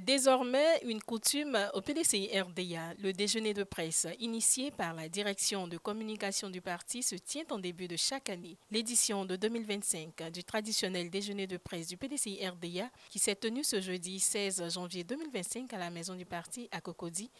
C'est désormais une coutume au PDCI-RDA. Le déjeuner de presse, initié par la direction de communication du parti, se tient en début de chaque année. L'édition de 2025 du traditionnel déjeuner de presse du PDCI-RDA, qui s'est tenu ce jeudi 16 janvier 2025 à la maison du parti à Cocody,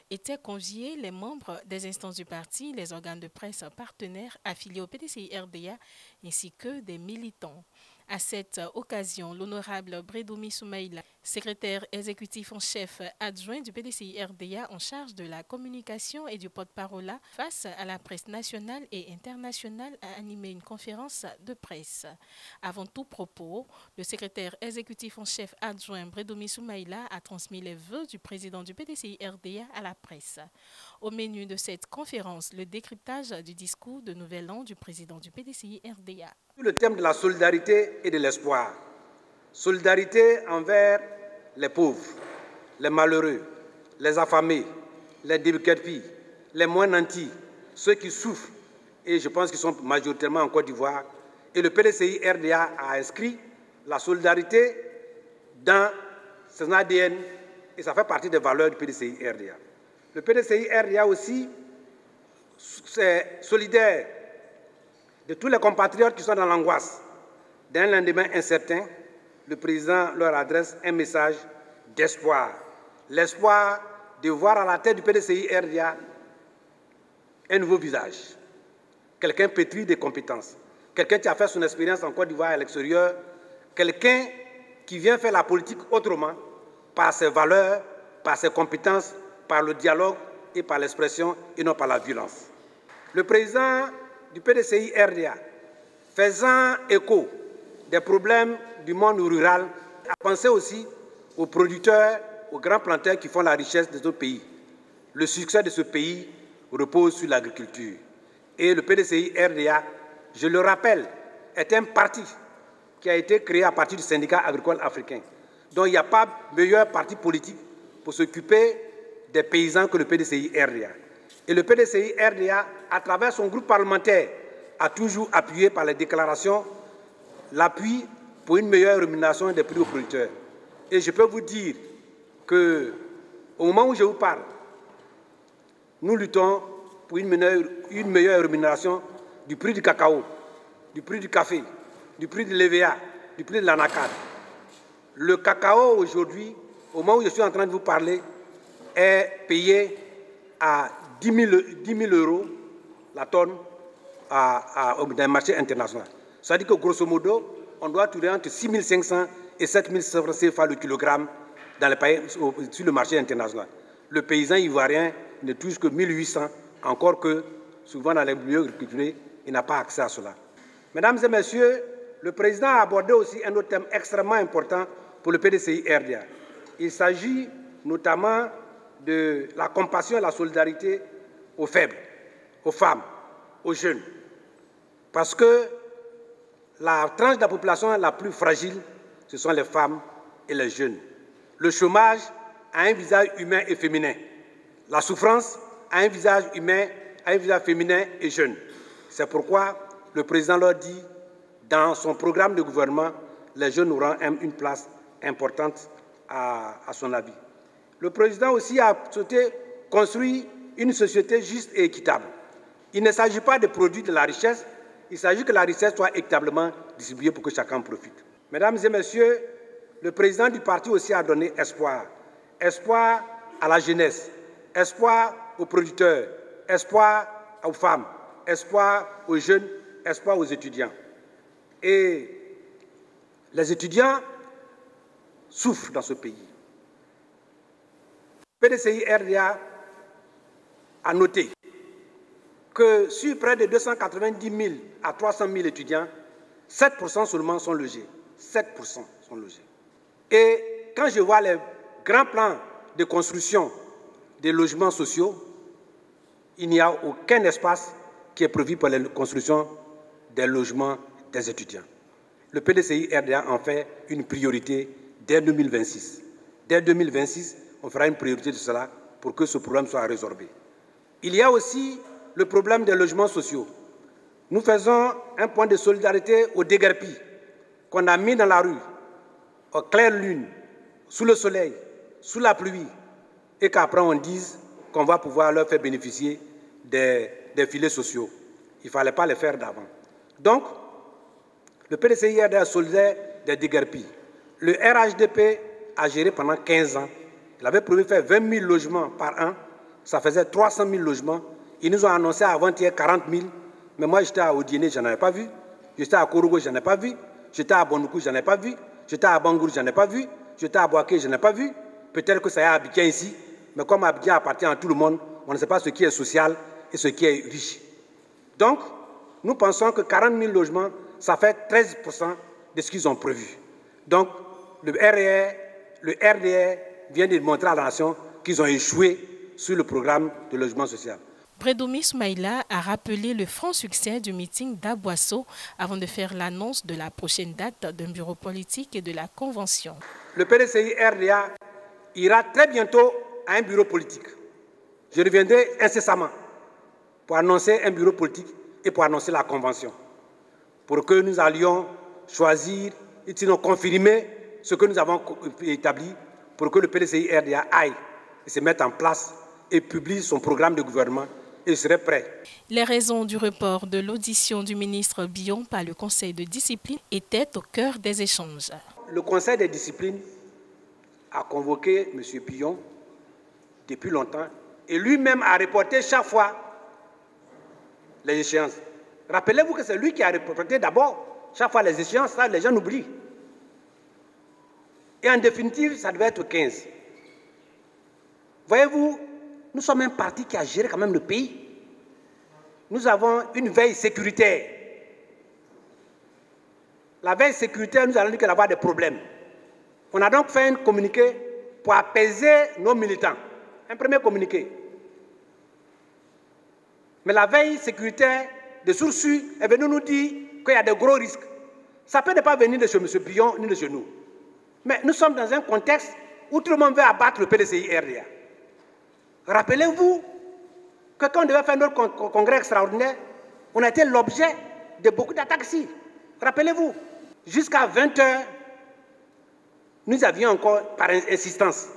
étaient conviés les membres des instances du parti, les organes de presse partenaires affiliés au PDCI-RDA, ainsi que des militants. À cette occasion, l'honorable Bredoumi Soumaïla, secrétaire exécutif en chef adjoint du PDCI-RDA en charge de la communication et du porte-parole face à la presse nationale et internationale, a animé une conférence de presse. Avant tout propos, le secrétaire exécutif en chef adjoint Bredoumi Soumaïla a transmis les vœux du président du PDCI-RDA à la presse. Au menu de cette conférence, le décryptage du discours de Nouvel An du président du PDCI-RDA. Le thème de la solidarité et de l'espoir. Solidarité envers les pauvres, les malheureux, les affamés, les débuquerpis, les moins nantis, ceux qui souffrent, et je pense qu'ils sont majoritairement en Côte d'Ivoire. Et le PDCI-RDA a inscrit la solidarité dans son ADN et ça fait partie des valeurs du PDCI-RDA. Le PDCI-RDA aussi, c'est solidaire de tous les compatriotes qui sont dans l'angoisse. D'un lendemain incertain, le président leur adresse un message d'espoir. L'espoir de voir à la tête du PDCI-RDA un nouveau visage. Quelqu'un pétri de compétences. Quelqu'un qui a fait son expérience en Côte d'Ivoire et à l'extérieur. Quelqu'un qui vient faire la politique autrement, par ses valeurs, par ses compétences, par le dialogue et par l'expression et non par la violence. Le président du PDCI-RDA, faisant écho des problèmes du monde rural, a pensé aussi aux producteurs, aux grands planteurs qui font la richesse de notre pays. Le succès de ce pays repose sur l'agriculture. Et le PDCI-RDA, je le rappelle, est un parti qui a été créé à partir du syndicat agricole africain. Donc il n'y a pas meilleur parti politique pour s'occuper des paysans que le PDCI-RDA. Et le PDCI-RDA, à travers son groupe parlementaire, a toujours appuyé par les déclarations l'appui pour une meilleure rémunération des prix aux producteurs. Et je peux vous dire qu'au moment où je vous parle, nous luttons pour une meilleure rémunération du prix du cacao, du prix du café, du prix de l'EVA, du prix de l'anacard. Le cacao aujourd'hui, au moment où je suis en train de vous parler, est payé à 10 000 euros la tonne dans le marché international. C'est-à-dire que grosso modo, on doit tourner entre 6 500 et 7 700 CFA le kilogramme dans les pays, sur le marché international. Le paysan ivoirien ne touche que 1 800, encore que souvent dans les milieux agriculturels, il n'a pas accès à cela. Mesdames et messieurs, le président a abordé aussi un autre thème extrêmement important pour le PDCI-RDA. Il s'agit notamment de la compassion et la solidarité aux faibles, aux femmes, aux jeunes. Parce que la tranche de la population la plus fragile, ce sont les femmes et les jeunes. Le chômage a un visage humain et féminin. La souffrance a un visage humain, a un visage féminin et jeune. C'est pourquoi le président leur dit, dans son programme de gouvernement, les jeunes auront une place importante à son avis. Le président aussi a souhaité construire une société juste et équitable. Il ne s'agit pas de produire de la richesse, il s'agit que la richesse soit équitablement distribuée pour que chacun profite. Mesdames et messieurs, le président du parti aussi a donné espoir. Espoir à la jeunesse, espoir aux producteurs, espoir aux femmes, espoir aux jeunes, espoir aux étudiants. Et les étudiants souffrent dans ce pays. Le PDCI-RDA a noté que sur près de 290 000 à 300 000 étudiants, 7% seulement sont logés. 7% sont logés. Et quand je vois les grands plans de construction des logements sociaux, il n'y a aucun espace qui est prévu pour la construction des logements des étudiants. Le PDCI-RDA en fait une priorité dès 2026. Dès 2026, on fera une priorité de cela pour que ce problème soit résorbé. Il y a aussi le problème des logements sociaux. Nous faisons un point de solidarité aux déguerpis qu'on a mis dans la rue, en claire lune, sous le soleil, sous la pluie et qu'après on dise qu'on va pouvoir leur faire bénéficier des filets sociaux. Il ne fallait pas les faire d'avant. Donc, le PDCI-RDA soldait des déguerpis. Le RHDP a géré pendant 15 ans. Il avait prévu de faire 20 000 logements par an. Ça faisait 300 000 logements. Ils nous ont annoncé avant-hier 40 000. Mais moi, j'étais à Odiéné, je n'en avais pas vu. J'étais à Korogo, je n'en ai pas vu. J'étais à Bondoukou, je n'en ai pas vu. J'étais à Bangour, je n'en ai pas vu. J'étais à Boaké, je n'en ai pas vu. Peut-être que ça y est à Abidjan ici. Mais comme Abidjan appartient à tout le monde, on ne sait pas ce qui est social et ce qui est riche. Donc, nous pensons que 40 000 logements, ça fait 13% de ce qu'ils ont prévu. Donc, le RDR vient de montrer à la nation qu'ils ont échoué sur le programme de logement social. Bredoumi Soumaïla a rappelé le franc succès du meeting d'Aboisseau avant de faire l'annonce de la prochaine date d'un bureau politique et de la convention. Le PDCI-RDA ira très bientôt à un bureau politique. Je reviendrai incessamment pour annoncer un bureau politique et pour annoncer la convention. Pour que nous allions choisir et sinon confirmer ce que nous avons établi pour que le PDCI-RDA aille et se mette en place et publie son programme de gouvernement et serait prêt. Les raisons du report de l'audition du ministre Billon par le Conseil de discipline étaient au cœur des échanges. Le Conseil de discipline a convoqué M. Billon depuis longtemps et lui-même a reporté chaque fois les échéances. Rappelez-vous que c'est lui qui a reporté d'abord chaque fois les échéances, ça les gens oublient. Et en définitive, ça devait être 15. Voyez-vous, nous sommes un parti qui a géré quand même le pays. Nous avons une veille sécuritaire. La veille sécuritaire, nous allons dire qu'elle va avoir des problèmes. On a donc fait un communiqué pour apaiser nos militants. Un premier communiqué. Mais la veille sécuritaire de sources est venue nous dire qu'il y a de gros risques. Ça peut ne pas venir de chez M. Billon ni de chez nous. Mais nous sommes dans un contexte où tout le monde veut abattre le PDCI-RDA. Rappelez-vous que quand on devait faire notre congrès extraordinaire, on a été l'objet de beaucoup d'attaques ici. Rappelez-vous, jusqu'à 20h, nous avions encore, par insistance,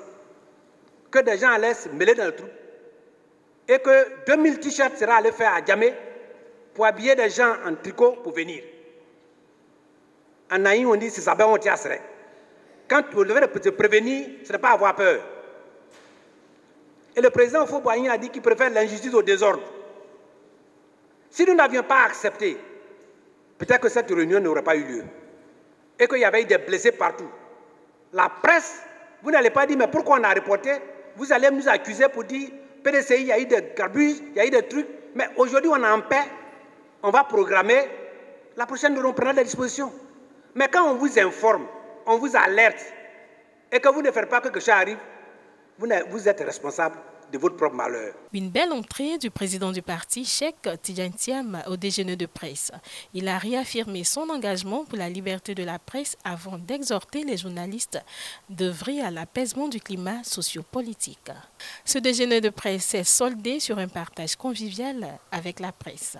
que des gens allaient se mêler dans le trou et que 2000 t-shirts seraient allés faire à Djamé pour habiller des gens en tricot pour venir. En Naïm, on dit c'est ça, on tient. Quand vous devez se prévenir, ce n'est pas avoir peur. Et le président Houphouët-Boigny a dit qu'il préfère l'injustice au désordre. Si nous n'avions pas accepté, peut-être que cette réunion n'aurait pas eu lieu. Et qu'il y avait eu des blessés partout. La presse, vous n'allez pas dire, mais pourquoi on a reporté? Vous allez nous accuser pour dire, PDCI, il y a eu des grabuges, il y a eu des trucs. Mais aujourd'hui, on est en paix. On va programmer. La prochaine, nous prendrons des dispositions. Mais quand on vous informe, on vous alerte, et que vous ne faites pas que quelque chose arrive, vous êtes responsable de votre propre malheur. Une belle entrée du président du parti, Cheikh Tidiane Thiam, au déjeuner de presse. Il a réaffirmé son engagement pour la liberté de la presse avant d'exhorter les journalistes d'œuvrer à l'apaisement du climat sociopolitique. Ce déjeuner de presse s'est soldé sur un partage convivial avec la presse.